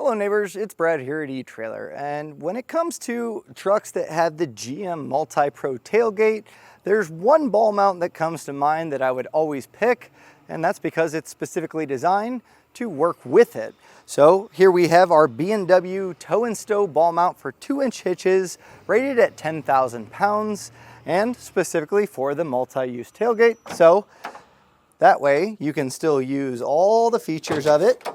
Hello neighbors, it's Brad here at eTrailer, and when it comes to trucks that have the GM MultiPro Tailgate, there's one ball mount that comes to mind that I would always pick, and that's because it's specifically designed to work with it. So here we have our B&W Tow Stow ball mount for 2-inch hitches, rated at 10,000 pounds, and specifically for the multi-use tailgate. So that way you can still use all the features of it,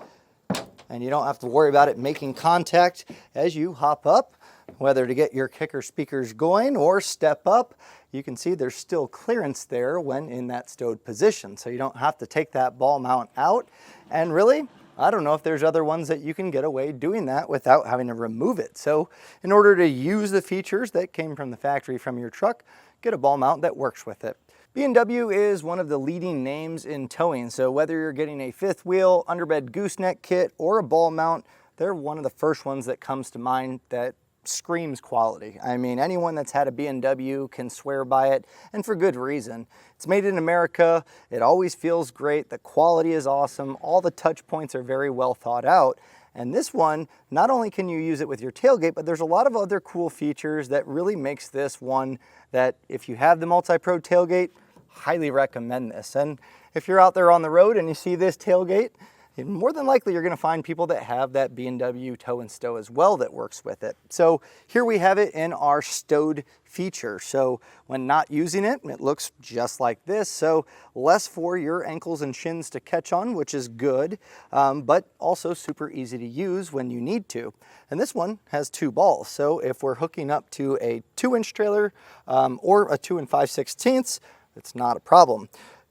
and you don't have to worry about it making contact as you hop up, whether to get your kicker speakers going or step up. You can see there's still clearance there when in that stowed position, so you don't have to take that ball mount out. And really, I don't know if there's other ones that you can get away doing that without having to remove it. So in order to use the features that came from the factory from your truck, get a ball mount that works with it. B&W is one of the leading names in towing, so whether you're getting a fifth wheel, underbed gooseneck kit, or a ball mount, they're one of the first ones that comes to mind that screams quality. I mean, anyone that's had a B&W can swear by it, and for good reason. It's made in America, it always feels great, the quality is awesome, all the touch points are very well thought out. And this one, not only can you use it with your tailgate, but there's a lot of other cool features that really makes this one that if you have the MultiPro Tailgate, highly recommend this. And if you're out there on the road and you see this tailgate, more than likely you're going to find people that have that B&W Tow Stow as well that works with it. So here we have it in our stowed feature. So when not using it, it looks just like this. So less for your ankles and shins to catch on, which is good, but also super easy to use when you need to. And this one has 2 balls. So if we're hooking up to a 2-inch trailer or a 2 5/16, it's not a problem.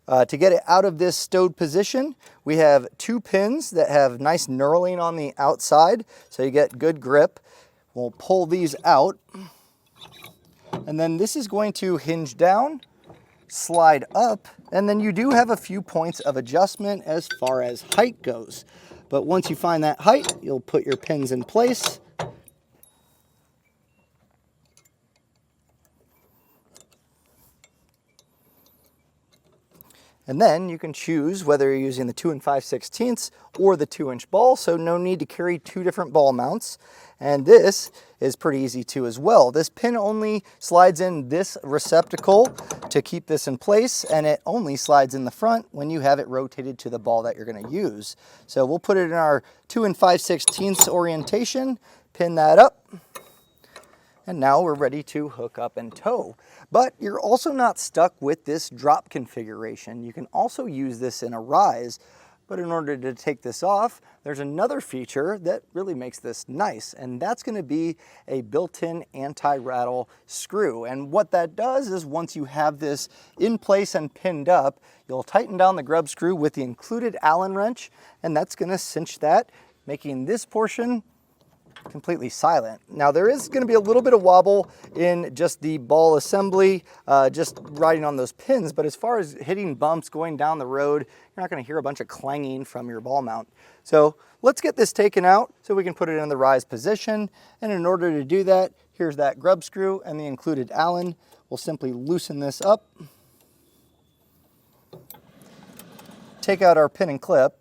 To get it out of this stowed position, we have 2 pins that have nice knurling on the outside, so you get good grip. We'll pull these out, and then this is going to hinge down, slide up, and then you do have a few points of adjustment as far as height goes. But once you find that height, you'll put your pins in place. And then you can choose whether you're using the 2 5/16 or the 2-inch ball, so no need to carry 2 different ball mounts. And this is pretty easy too as well. This pin only slides in this receptacle to keep this in place, and it only slides in the front when you have it rotated to the ball that you're going to use. So we'll put it in our 2 5/16 orientation, pin that up, and now we're ready to hook up and tow. But you're also not stuck with this drop configuration. You can also use this in a rise, but in order to take this off, there's another feature that really makes this nice, and that's going to be a built-in anti-rattle screw. And what that does is once you have this in place and pinned up, you'll tighten down the grub screw with the included Allen wrench, and that's going to cinch that, making this portion completely silent. Now there is going to be a little bit of wobble in just the ball assembly, just riding on those pins, but as far as hitting bumps going down the road, you're not going to hear a bunch of clanging from your ball mount. So let's get this taken out so we can put it in the rise position, and in order to do that, here's that grub screw and the included Allen. We'll simply loosen this up, take out our pin and clip.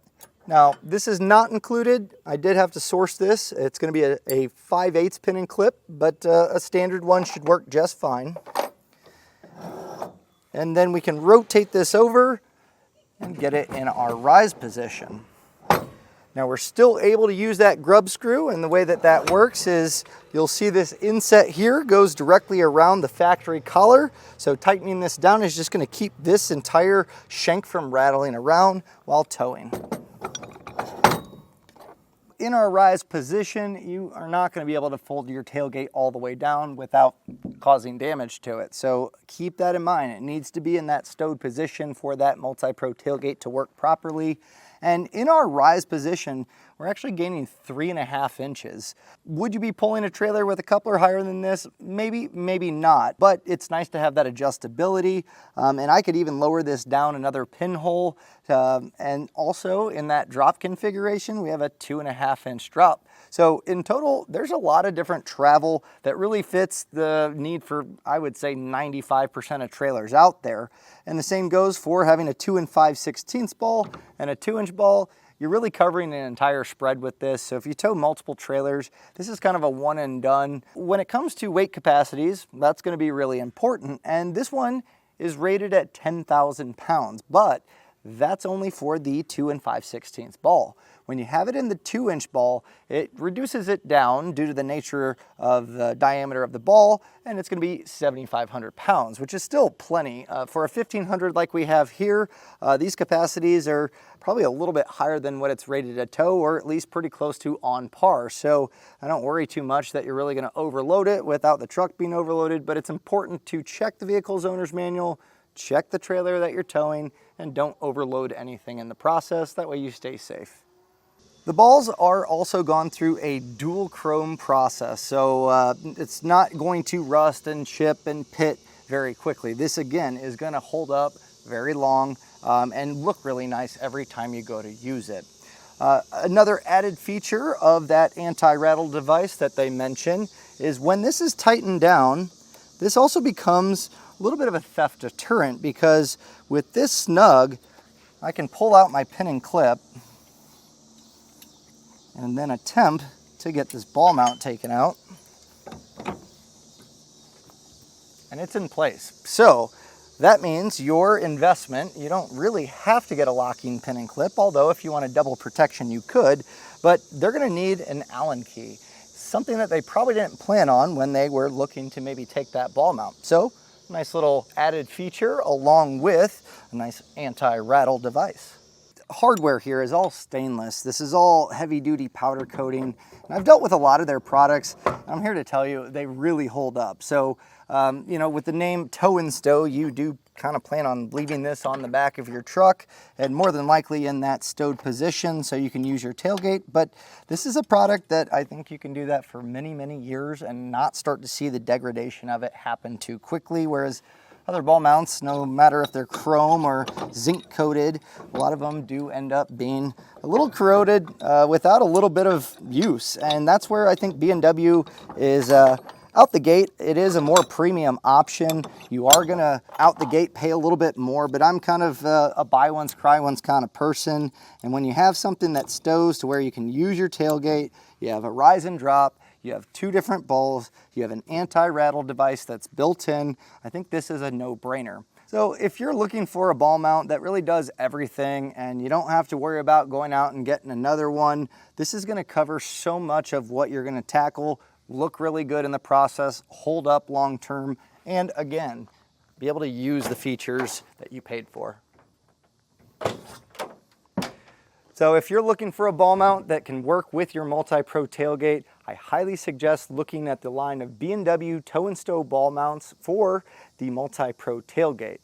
Now, this is not included. I did have to source this. It's going to be a 5/8 pin and clip, but a standard one should work just fine. And then we can rotate this over and get it in our rise position. Now, we're still able to use that grub screw, and the way that that works is you'll see this inset here goes directly around the factory collar. So tightening this down is just going to keep this entire shank from rattling around while towing. In our rise position, you are not going to be able to fold your tailgate all the way down without causing damage to it. So keep that in mind. It needs to be in that stowed position for that MultiPro tailgate to work properly. And in our rise position, we're actually gaining 3.5 inches. Would you be pulling a trailer with a coupler higher than this? Maybe, maybe not, but it's nice to have that adjustability. And I could even lower this down another pinhole. And also in that drop configuration, we have a 2.5-inch drop. So in total, there's a lot of different travel that really fits the need for, I would say, 95% of trailers out there. And the same goes for having a 2 5/16 ball and a 2-inch ball. you're really covering an entire spread with this. So if you tow multiple trailers, this is kind of a one and done. When it comes to weight capacities, that's going to be really important. And this one is rated at 10,000 pounds, but that's only for the 2 5/16 ball. When you have it in the 2-inch ball, it reduces it down due to the nature of the diameter of the ball, and it's going to be 7,500 pounds, which is still plenty. For a 1,500 like we have here, these capacities are probably a little bit higher than what it's rated to tow, or at least pretty close to on par. So I don't worry too much that you're really going to overload it without the truck being overloaded, but it's important to check the vehicle's owner's manual, check the trailer that you're towing, and don't overload anything in the process. That way you stay safe. The balls are also gone through a dual chrome process, so it's not going to rust and chip and pit very quickly. This again is going to hold up very long and look really nice every time you go to use it. Another added feature of that anti-rattle device that they mention is when this is tightened down, this also becomes a little bit of a theft deterrent, because with this snug, I can pull out my pin and clip and then attempt to get this ball mount taken out. And it's in place. So that means your investment, you don't really have to get a locking pin and clip, although if you want a double protection, you could, but they're gonna need an Allen key, something that they probably didn't plan on when they were looking to maybe take that ball mount. So nice little added feature along with a nice anti-rattle device. Hardware here is all stainless. This is all heavy duty powder coating. And I've dealt with a lot of their products. I'm here to tell you they really hold up. So, you know, with the name Tow and Stow, you do kind of plan on leaving this on the back of your truck and more than likely in that stowed position so you can use your tailgate. But this is a product that I think you can do that for many, many years and not start to see the degradation of it happen too quickly. Whereas other ball mounts, no matter if they're chrome or zinc coated, a lot of them do end up being a little corroded without a little bit of use. And that's where I think B&W is out the gate. It is a more premium option. You are gonna out the gate pay a little bit more, but I'm kind of a buy once, cry once kind of person. And when you have something that stows to where you can use your tailgate, you have a rise and drop, you have 2 different balls, you have an anti-rattle device that's built in, I think this is a no-brainer. So if you're looking for a ball mount that really does everything and you don't have to worry about going out and getting another one, this is gonna cover so much of what you're gonna tackle, look really good in the process, hold up long-term, and again, be able to use the features that you paid for. So if you're looking for a ball mount that can work with your MultiPro tailgate, I highly suggest looking at the line of B&W Tow and Stow ball mounts for the MultiPro tailgate.